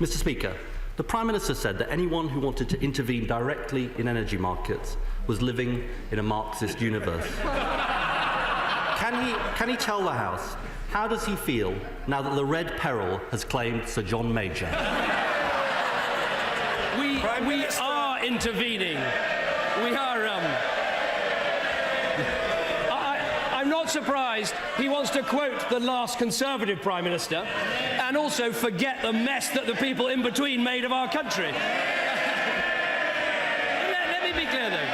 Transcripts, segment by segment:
Mr. Speaker, the Prime Minister said that anyone who wanted to intervene directly in energy markets was living in a Marxist universe. Can he tell the House, how does he feel now that the Red Peril has claimed Sir John Major? We are intervening. We are. I'm not surprised he wants to quote the last Conservative Prime Minister and also forget the mess that the people in between made of our country. Let me be clear, though.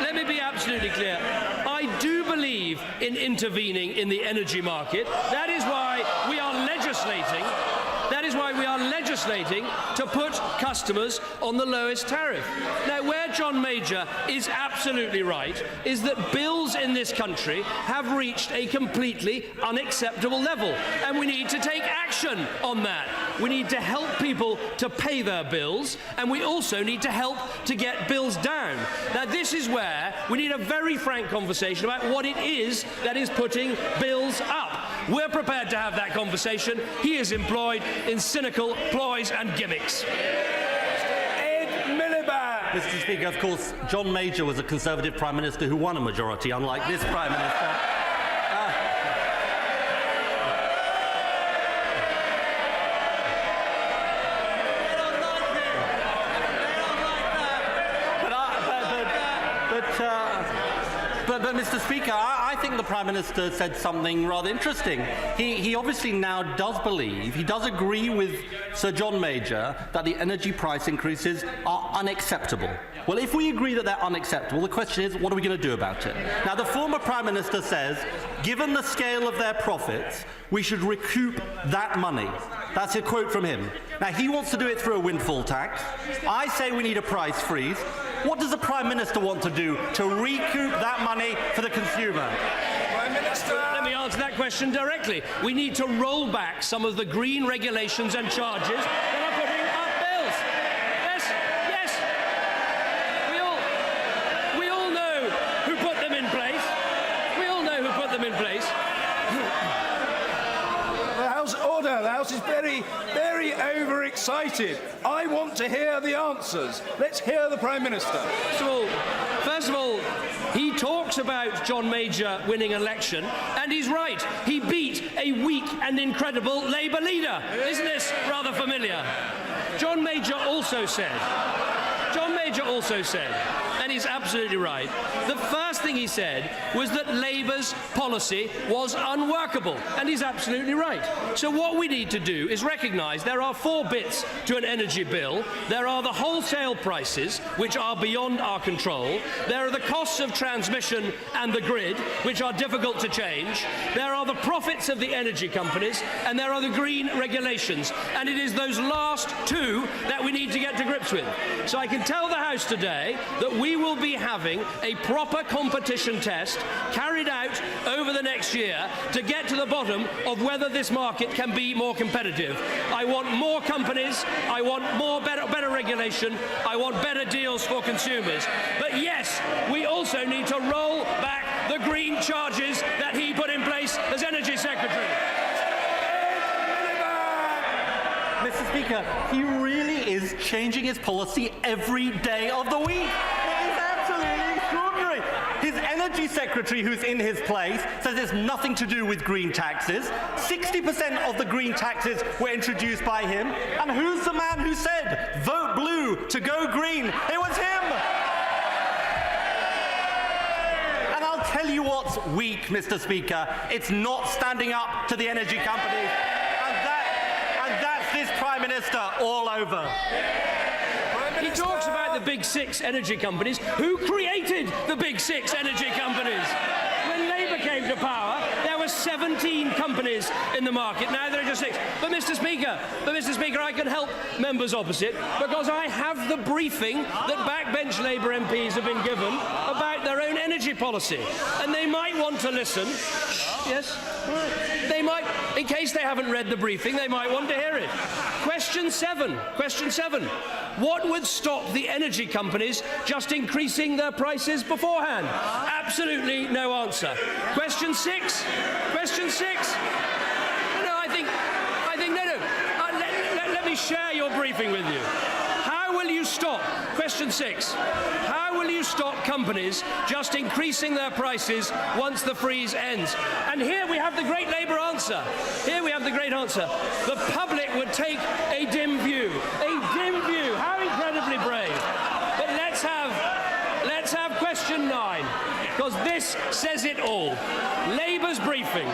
Let me be absolutely clear. I do believe in intervening in the energy market. That is why we are legislating. That is why we are legislating to put customers on the lowest tariff. Now, where John Major is absolutely right is that bills in this country have reached a completely unacceptable level, and we need to take action on that. We need to help people to pay their bills, and we also need to help to get bills down. Now, this is where we need a very frank conversation about what it is that is putting bills up. We're prepared to have that conversation. He is employed in cynical ploys and gimmicks. Mr. Speaker, of course, John Major was a Conservative Prime Minister who won a majority, unlike this Prime Minister. But Mr. Speaker, I think the Prime Minister said something rather interesting. He obviously now does believe, he does agree with Sir John Major that the energy price increases are unacceptable. Well, if we agree that they're unacceptable, the question is, what are we going to do about it? Now, the former Prime Minister says, given the scale of their profits, we should recoup that money. That's a quote from him. Now, he wants to do it through a windfall tax. I say we need a price freeze. What does the Prime Minister want to do to recoup that money for the consumer? Prime Minister. Let me answer that question directly. We need to roll back some of the green regulations and charges that are putting up bills. Yes. We all know who put them in place. We all know who put them in place. The House is very, very overexcited. I want to hear the answers. Let's hear the Prime Minister. First of all, he talks about John Major winning an election, and he's right. He beat a weak and incredible Labour leader. Isn't this rather familiar? John Major also said, and he's absolutely right, the first thing he said was that Labour's policy was unworkable, and he's absolutely right. So what we need to do is recognise there are four bits to an energy bill. There are the wholesale prices, which are beyond our control. There are the costs of transmission and the grid, which are difficult to change. There are the profits of the energy companies, and there are the green regulations. And it is those last two that we need to get to grips with. So I can tell the House today that we will be having a proper competition test carried out over the next year to get to the bottom of whether this market can be more competitive. I want more companies, I want better regulation, I want better deals for consumers. But yes, we also need to roll back the green charges that he put in place as Energy Secretary. Mr. Speaker, he really is changing his policy every day of the week. It is absolutely extraordinary. His Energy Secretary, who's in his place, says it's nothing to do with green taxes. 60% of the green taxes were introduced by him. And who's the man who said, vote blue to go green? It was him! And I'll tell you what's weak, Mr. Speaker. It's not standing up to the energy companies. And that's this Prime Minister all over. He talks about the big six energy companies. Who created the big six energy companies? When Labour came to power, there were 17 companies in the market. Now there are just six. But Mr. Speaker, I can help members opposite because I have the briefing that backbench Labour MPs have been given about their own energy policy. And they might want to listen. Yes? They might, in case they haven't read the briefing, they might want to hear it. Question 7. What would stop the energy companies just increasing their prices beforehand? Absolutely no answer. Question 6. No, I think, no. Let me share your briefing with you. How will you stop, question 6, how will you stop companies just increasing their prices once the freeze ends? And here we have the great Labour answer. Here we have the great answer. The public would take a dim view. A dim view. How incredibly brave. But let's have question 9, because this says it all. Labour's briefing.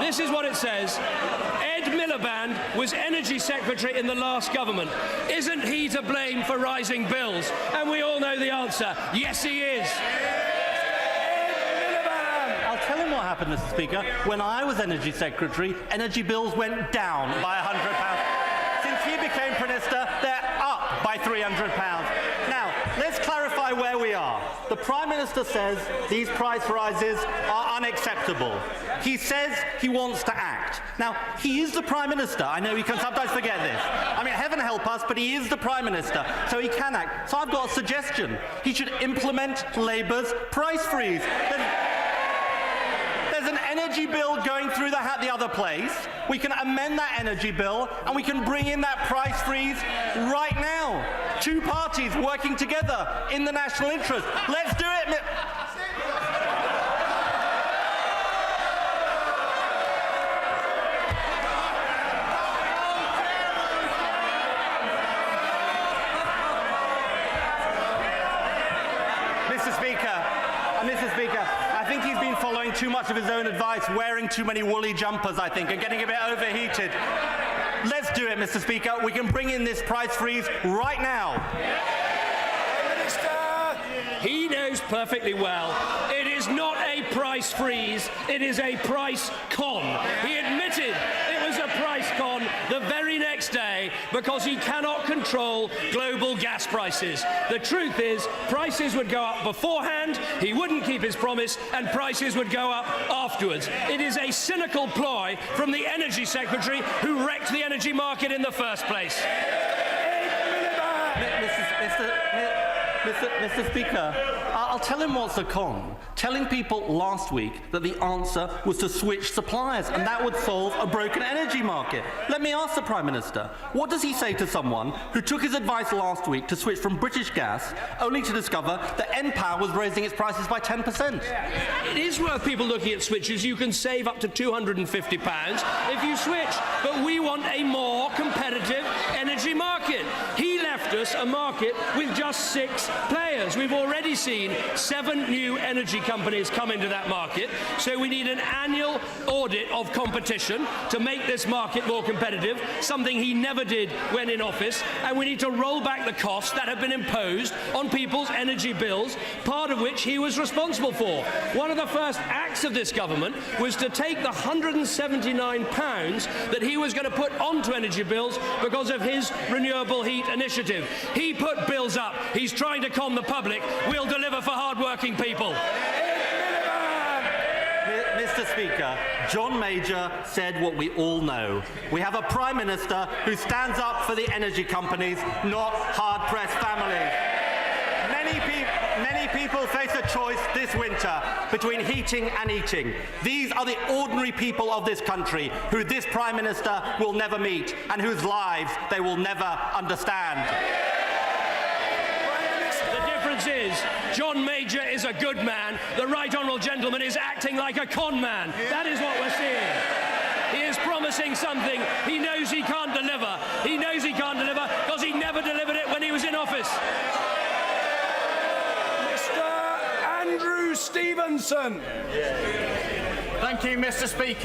This is what it says. Miliband was Energy Secretary in the last government. Isn't he to blame for rising bills? And we all know the answer. Yes, he is. I'll tell him what happened, Mr. Speaker. When I was Energy Secretary, energy bills went down by £100. Since he became Prime Minister, they're up by £300. Now, let's clarify where we are. The Prime Minister says these price rises are unacceptable. He says he wants to act. Now, he is the Prime Minister. I know we can sometimes forget this. I mean, heaven help us, but he is the Prime Minister, so he can act. So I've got a suggestion. He should implement Labour's price freeze. There's an energy bill going through the other place. We can amend that energy bill, and we can bring in that price freeze right now. Two parties working together in the national interest. Let's do it. Mr. Speaker, I think he's been following too much of his own advice, wearing too many woolly jumpers, I think, and getting a bit overheated. Let's do it, Mr. Speaker. We can bring in this price freeze right now. He knows perfectly well it is not a price freeze, it is a price con. He admitted it was a price con the very next day because he cannot control global gas prices. The truth is, prices would go up beforehand, he wouldn't keep his promise, and prices would go up afterwards. It is a cynical ploy from the Energy Secretary who wrecked the energy market in the first place. Mr. Speaker, I'll tell him what's a con. Telling people last week that the answer was to switch suppliers, and that would solve a broken energy market. Let me ask the Prime Minister, what does he say to someone who took his advice last week to switch from British gas, only to discover that npower was raising its prices by 10%? It is worth people looking at switches. You can save up to £250 if you switch, but we want a more competitive energy market. He left us a market with just 6 players. We've already seen 7 new energy companies come into that market, so we need an annual audit of competition to make this market more competitive, something he never did when in office, and we need to roll back the costs that have been imposed on people's energy bills, part of which he was responsible for. One of the first acts of this government was to take the £179 that he was going to put onto energy bills because of his renewable heat initiative. He put bills up. He's trying to con the public. We'll deliver for hard-working people. Mr. Speaker, John Major said what we all know. We have a Prime Minister who stands up for the energy companies, not hard-pressed families. Many people face a choice this winter between heating and eating. These are the ordinary people of this country who this Prime Minister will never meet and whose lives they will never understand. Is John Major is a good man. The Right Honourable Gentleman is acting like a con man. That is what we're seeing. He is promising something he knows he can't deliver. He knows he can't deliver because he never delivered it when he was in office. Mr. Andrew Stevenson. Thank you, Mr. Speaker.